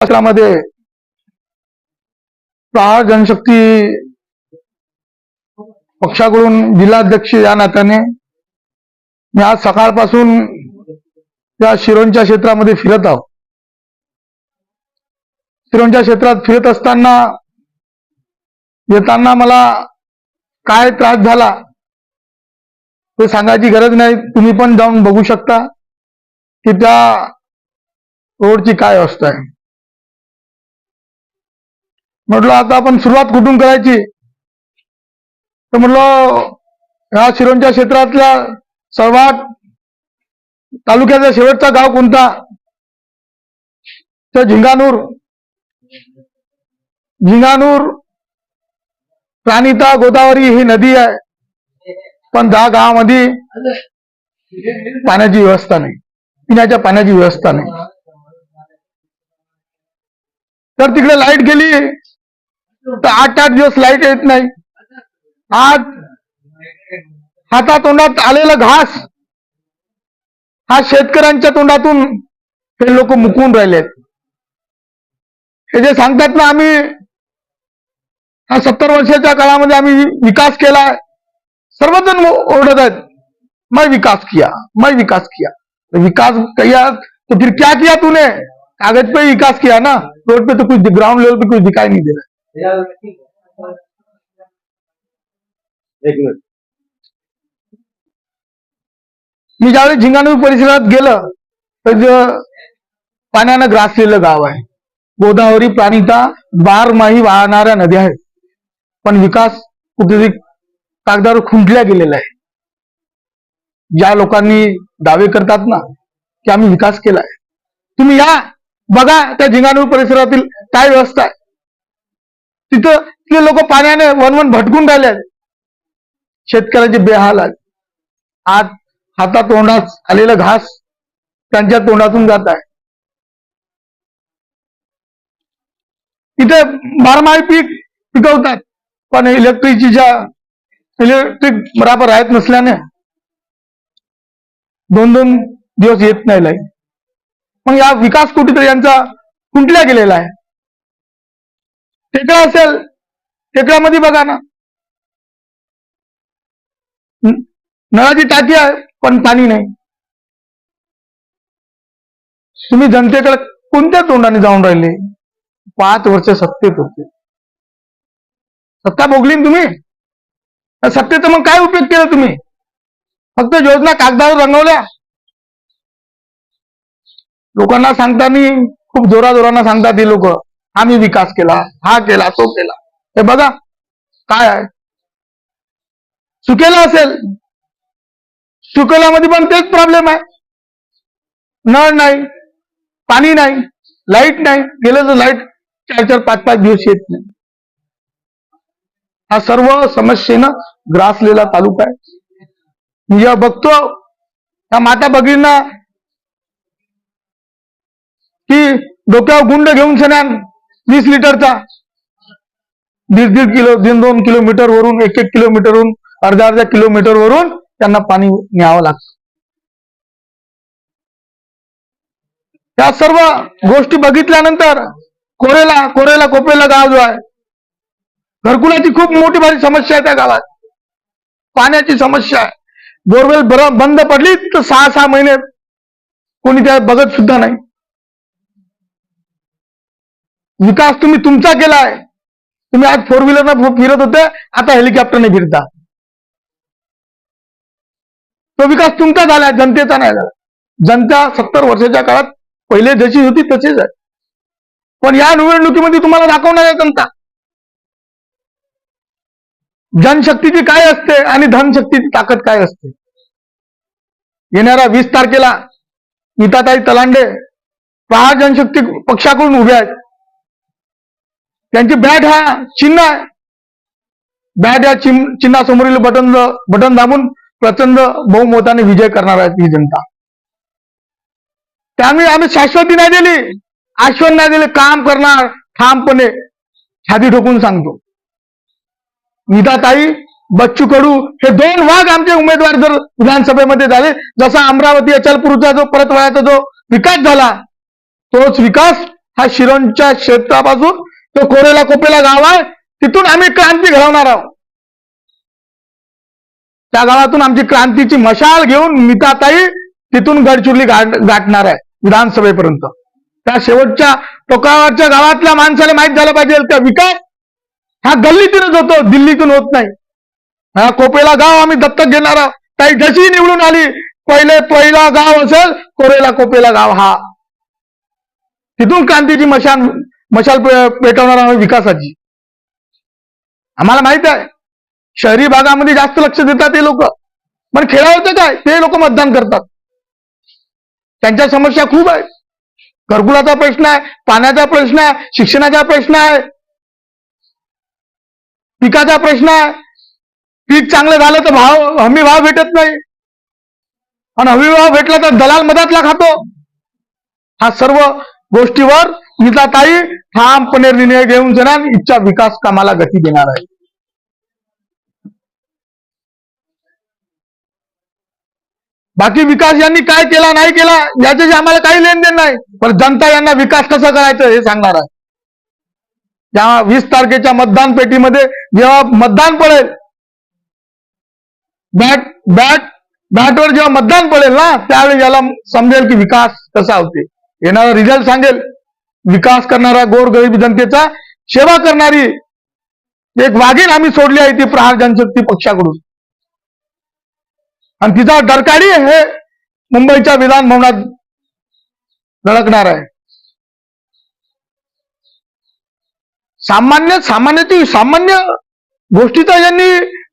क्षेत्रामध्ये प्रहार जनशक्ती पक्षाकडून जिल्हाध्यक्ष या नात्याने मी आज सकाळपासून या शिरोंच्या क्षेत्रामध्ये फिरत आहोत. शिरोंच्या क्षेत्रात फिरत असताना येताना मला काय त्रास झाला ते सांगायची गरज नाही, तुम्ही पण जाऊन बघू शकता की त्या रोडची काय अवस्था आहे. म्हटलं आता आपण सुरुवात कुठून करायची, तर म्हटलं ह्या शिरोंच्या क्षेत्रातल्या सर्वात तालुक्याचा शेवटचा गाव कोणता, तर झिंगानूर. प्राणिता गोदावरी ही नदी आहे, पण त्या गावामध्ये पाण्याची व्यवस्था नाही, पिण्याच्या पाण्याची व्यवस्था नाही. तर तिकडे लाईट गेली तर 8 दिवस लाईट येत नाही. आज हातातोंडात आलेला घास हा शेतकऱ्यांच्या तोंडातून हे लोक मुकवून राहिलेत. हे जे सांगतात ना, आम्ही हा 70 वर्षाच्या काळामध्ये आम्ही विकास केलाय, सर्वजण ओरडत आहेत, मैं विकास किया, मैं विकास किया. विकास किया तो फिर क्या किया तूने? कागज पे विकास किया ना, रोड पे तो कुछ ग्राउंड लेवल पे कुछ दिखाई नहीं दे रहा. मी ज्यावेळी झिंगानूर परिसरात गेलं तर पाण्यानं ग्रासलेलं गाव आहे. गोदावरी प्राणिता बारमाही वाहणाऱ्या नद्या आहेत, पण विकास कुठेतरी कागदावर खुंटल्या गेलेला आहे. ज्या लोकांनी दावे करतात ना की आम्ही विकास केलाय, तुम्ही या बघा त्या झिंगानूर परिसरातील काय व्यवस्था आहे. तिथं ते लोक पाण्याने वनवन भटकून राहिले, शेतकऱ्याचे बेहाल आहेत. आज हातातोंडात आलेलं घास त्यांच्या तोंडातून जात आहे. इथे बारमाही पीक पिकवतात, पण इलेक्ट्रिक बराबर राहत नसल्याने 2-2 दिवस येत नाही लाईट. मग या विकास कुठेतरी यांचा खुंटल्या गेलेला आहे. टेकडा असेल, टेकड्यामध्ये बघा ना, नळाची टाकी आहे पण पाणी नाही. तुम्ही जनतेकडे कोणत्या तोंडाने जाऊन राहिले? 5 वर्ष सत्तेत होते, सत्ता भोगली तुम्ही. सत्तेचा मग काय उपयोग केला तुम्ही? फक्त योजना कागदावर रंगवल्या. लोकांना सांगताना खूप जोराजोरानं सांगतात हे लोक, आम्ही विकास केला, हा केला, तो केला. हे बघा काय आहे. सुकेला असेल, सुकेल्यामध्ये पण तेच प्रॉब्लेम आहे. नळ नाही, पाणी नाही, लाईट नाही. गेलं तर लाईट 4-4, 5-5 दिवस येत नाही. हा सर्व समस्येनं ग्रासलेला तालुका आहे. मी जेव्हा बघतो त्या माता भगिनींना की डोक्यावर गुंड घेऊन सन्यान 20 लिटरचा 1.5 किलो 2 किलोमीटर वरून 1 किलोमीटरवरून अर्धा किलोमीटर वरून त्यांना पाणी न्यावं लागतं. या सर्व गोष्टी बघितल्यानंतर कोरेला गाव जो आहे, घरकुलाची खूप मोठी भारी समस्या आहे त्या गावात. पाण्याची समस्या आहे. बोरवेल बंद पडली तर 6-6 महिने कोणी त्या बघत सुद्धा नाही. विकास तुम्ही तुमचा केलाय. तुम्ही आज 4 व्हीलरनं फिरत होते, आता हेलिकॉप्टरने फिरता. तो विकास तुमचा झालाय, जनतेचा नाही झाला. जनता 70 वर्षाच्या काळात पहिले जशी होती तशीच आहे. पण या निवडणुकीमध्ये तुम्हाला दाखवणार आहे जनता जनशक्तीची काय असते आणि धनशक्तीची ताकद काय असते. येणाऱ्या 20 तारखेला नीताताई तलांडे प्रहार जनशक्ती पक्षाकडून उभे आहेत. त्यांची बॅट हा चिन्ह आहे. बॅट या चिन्हासमोरील बटन दाबून प्रचंड बहुमताने विजय करणार आहे ही जनता. त्यामुळे आम्ही शाश्वती नाही दिली, आश्वासन नाही दिले, काम करणार ठामपणे छाती ठोकून सांगतो. नीताताई, बच्चू कडू हे 2 वाघ आमचे उमेदवार जर विधानसभेमध्ये झाले, जसा अमरावती अचलपूरचा जो परतवाड्याचा जो विकास झाला, तोच विकास हा शिरोंच्या क्षेत्रापासून तो कोरेला कोपेला गाव आहे, तिथून आम्ही क्रांती घडवणार आहोत. त्या गावातून आमची क्रांतीची मशाल घेऊन नीताताई तिथून गडचिरोली गाठणार आहे विधानसभेपर्यंत. त्या शेवटच्या टोकावरच्या गावातल्या माणसाला माहित झालं पाहिजे का विकास हा गल्लीतूनच होतो, दिल्लीतून होत नाही. हा कोपेला गाव आम्ही दत्तक घेणार आहोत. ताई जशी निवडून आली पहिला गाव असेल कोरेला कोपेला गाव, हा तिथून क्रांतीची मशाल पेटवणार आहोत विकासाची. आम्हाला माहित आहे शहरी भागामध्ये जास्त लक्ष देतात ते लोक, पण खेळावतं काय ते लोक मतदान करतात. त्यांच्या समस्या खूप आहेत. घरकुलाचा प्रश्न आहे, पाण्याचा प्रश्न आहे, शिक्षणाचा प्रश्न आहे, पिकाचा प्रश्न आहे. पीक चांगलं झालं तर हमी भाव भेटत नाही, आणि हमी भाव भेटला तर दलाल मधातला खातो. हा सर्व गोष्टीवर नीताताई ठामपणे निर्णय घेऊन जाणार, इच्छा विकास कामाला गती देणार आहे. बाकी विकास यांनी काय केला नाही केला याच्याशी आम्हाला काही लेनदेन नाही, पण जनता यांना विकास कसा करायचं हे सांगणार आहे. त्या 20 तारखेच्या मतदान पेटीमध्ये जेव्हा मतदान पडेल, बॅटवर जेव्हा मतदान पडेल ना, त्यावेळी याला समजेल की विकास कसा होते. येणारा रिझल्ट सांगेल. विकास करणारा गोरगरीब जनतेचा सेवा करणारी एक वाघीण आम्ही सोडली आहे, ती प्रहार जनशक्ती पक्षाकडून, आणि तिचा डरकाळी हे मुंबईच्या विधान भवनात धडकणार आहे. सामान्य गोष्टीचा यांनी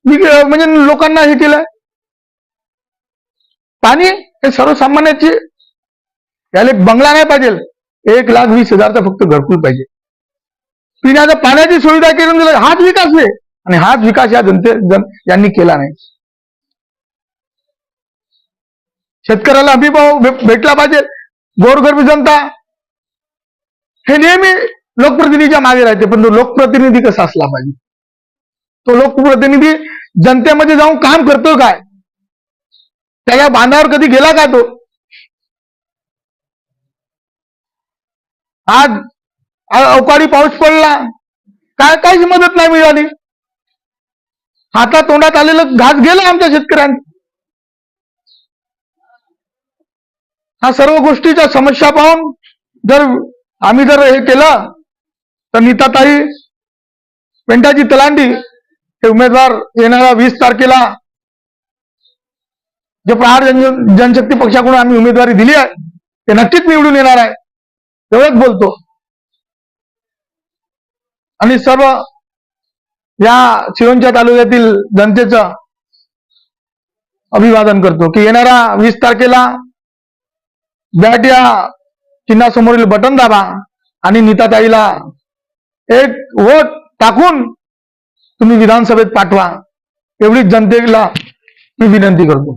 म्हणजे लोकांना हे केलंय. पाणी हे सर्वसामान्याची, याला बंगला नाही पाहिजे, 1,20,000चा फक्त घरकुल पाहिजे. पिण्याच्या पाण्याची सुविधा करून दिली, हाच विकास आहे. आणि हाच विकास या यांनी केला नाही. शेतकऱ्याला हमीभाव भेटला पाहिजे. गोरगरीब जनता हे नेहमी लोकप्रतिनिधीच्या मागे राहते, पण तो लोकप्रतिनिधी कसा असला पाहिजे, तो लोकप्रतिनिधी जनतेमध्ये जाऊन काम करतो काय, त्याच्या बांधावर कधी गेला का तो. आज अवकाळी पाऊस पडला, काहीच मदत नाही मिळाली. हातात तोंडात आलेलं घास गेलं आमच्या शेतकऱ्यांनी. हा सर्व गोष्टीच्या समस्या पाहून जर आम्ही हे केलं तर नीताताई पेंटाची तलांडी हे उमेदवार येणाऱ्या 20 तारखेला जे प्रहार जनशक्ती पक्षाकडून आम्ही उमेदवारी दिली आहे ते नक्कीच निवडून येणार आहे, एवढंच बोलतो. आणि सर्व या सिरोंचा तालुक्यातील जनतेचं अभिवादन करतो की येणाऱ्या 20 तारखेला बॅट या चिन्हासमोरील बटन दाबा आणि नीताताईला एक वोट टाकून तुम्ही विधानसभेत पाठवा, एवढीच जनतेला मी विनंती करतो.